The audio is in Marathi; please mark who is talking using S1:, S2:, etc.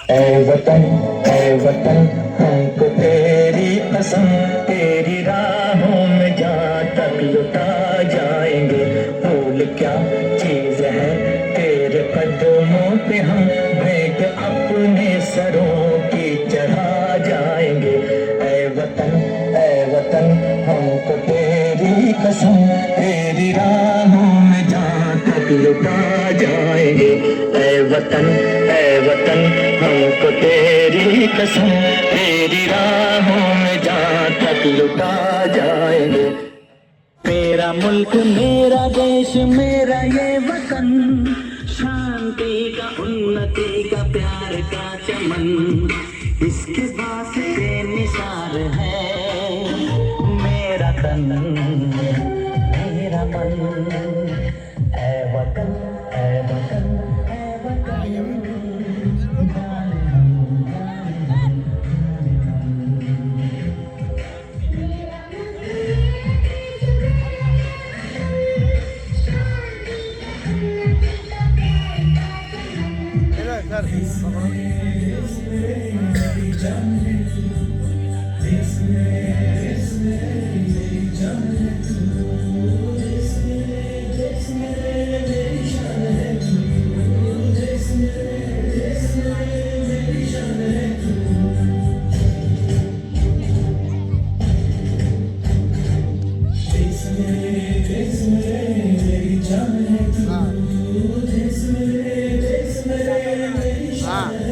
S1: ऐ वतन हमको तेरी कसम, तेरी राहों में जहाँ तक लुटा जाएंगे। फूल क्या चीज है तेरे कदमों पे हम भेंट अपने सरों की चढ़ा जाएंगे। ऐ वतन हमको तेरी कसम, तेरी राहों में जहाँ तक लुटा जाएंगे। ऐ वतन हमको तेरी कसम, तेरी राहों में जहाँ तक लुटा जाएंगे। मेरा मुल्क मेरा देश मेरा ये वतन, शांति का उन्नति का प्यार का चमन, इसके पास बेनिसार है मेरा तन मेरा मन। ऐ वतन ऐ वतन ऐ वतन।
S2: हाँ